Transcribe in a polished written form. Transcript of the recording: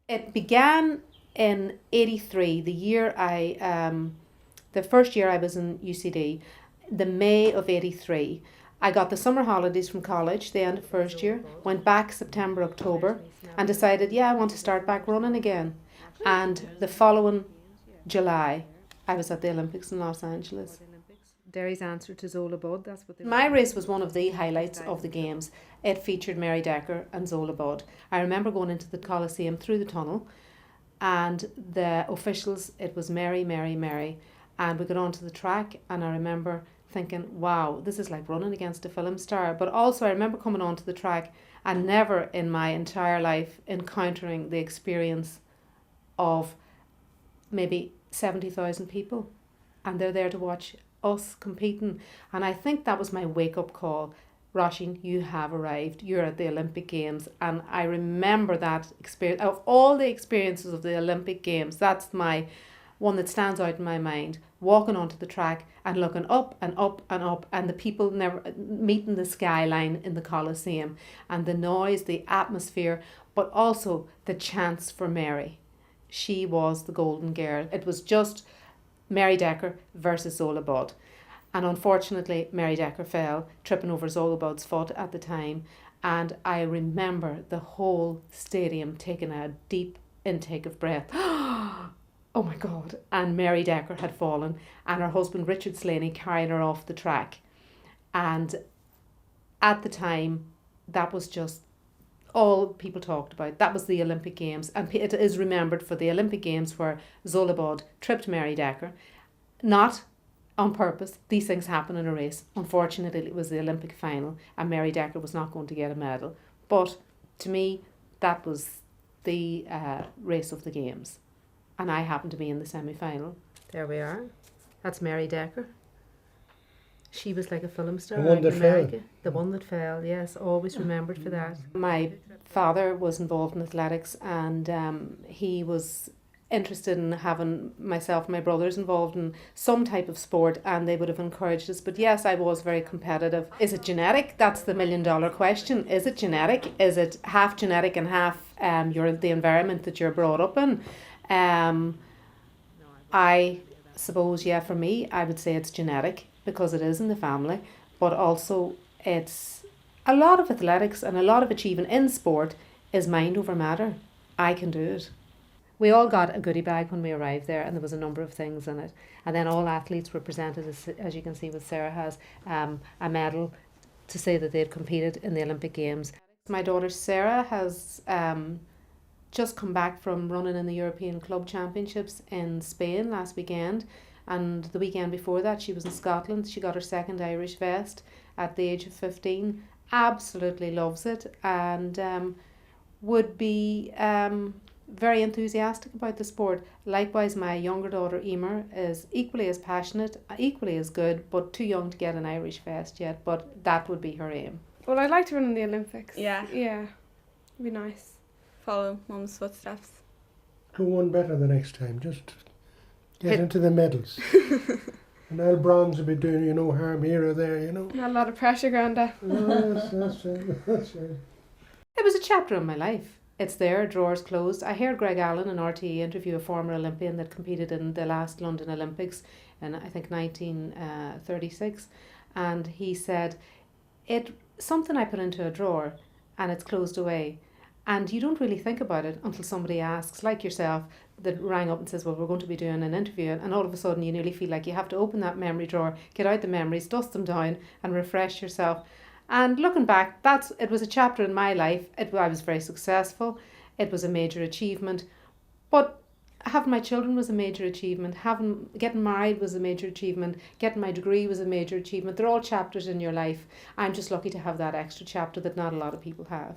It began in 83, the first year I was in UCD, the May of 83. I got the summer holidays from college, the end of first year, went back September, October, and decided, yeah, I want to start back running again. And the following July, I was at the Olympics in Los Angeles. Derry's answer to Zola Budd. That's what my race was one of the highlights of the games. It featured Mary Decker and Zola Budd. I remember going into the Coliseum through the tunnel, and the officials, it was Mary, Mary, Mary, and we got onto the track, and I remember thinking, wow, this is like running against a film star. But also I remember coming onto the track and never in my entire life encountering the experience of maybe 70,000 people, and they're there to watch us competing. And I think that was my wake-up call. Roisin, you have arrived. You're at the Olympic Games. And I remember that experience. Of all the experiences of the Olympic Games, that's my one that stands out in my mind. Walking onto the track and looking up and up and up, and the people never meeting the skyline in the Coliseum, and the noise, the atmosphere, but also the chance for Mary. She was the golden girl. It was just Mary Decker versus Zola Budd. And unfortunately, Mary Decker fell, tripping over Zola Budd's foot at the time. And I remember the whole stadium taking a deep intake of breath. Oh my God. And Mary Decker had fallen, and her husband, Richard Slaney, carrying her off the track. And at the time, that was just all people talked about. That was the Olympic Games, and it is remembered for the Olympic Games where Zola Budd tripped Mary Decker, not on purpose. These things happen in a race. Unfortunately, it was the Olympic final, and Mary Decker was not going to get a medal. But to me, that was the race of the Games, and I happened to be in the semi-final. There we are. That's Mary Decker. She was like a film star. The one that fell. The one that fell, yes, always remembered for that. My father was involved in athletics, and he was interested in having myself and my brothers involved in some type of sport, and they would have encouraged us. But yes, I was very competitive. Is it genetic? That's the $1,000,000 question. Is it genetic? Is it half genetic and half the environment that you're brought up in? I suppose, yeah, for me, I would say it's genetic, because it is in the family, but also it's a lot of athletics and a lot of achievement in sport is mind over matter. I can do it. We all got a goodie bag when we arrived there, and there was a number of things in it. And then all athletes were presented, as you can see with Sarah has, a medal to say that they had competed in the Olympic Games. My daughter Sarah has just come back from running in the European Club Championships in Spain last weekend. And the weekend before that, she was in Scotland. She got her second Irish vest at the age of 15. Absolutely loves it, and would be very enthusiastic about the sport. Likewise, my younger daughter Emer is equally as passionate, equally as good, but too young to get an Irish vest yet. But that would be her aim. Well, I'd like to run in the Olympics. Yeah. Yeah, it'd be nice. Follow Mum's footsteps. Do one better the next time. Just get into the medals. And all bronze will be doing you no harm here or there, you know. Not a lot of pressure, Granda. Yes, that's right. That's right. It was a chapter in my life. It's there, drawers closed. I heard Greg Allen in RTE interview a former Olympian that competed in the last London Olympics in, I think, 1936. And he said, it's something I put into a drawer and it's closed away. And you don't really think about it until somebody asks, like yourself, that rang up and says, well, we're going to be doing an interview. And all of a sudden you nearly feel like you have to open that memory drawer, get out the memories, dust them down and refresh yourself. And looking back, it was a chapter in my life. I was very successful. It was a major achievement. But having my children was a major achievement. Getting married was a major achievement. Getting my degree was a major achievement. They're all chapters in your life. I'm just lucky to have that extra chapter that not a lot of people have.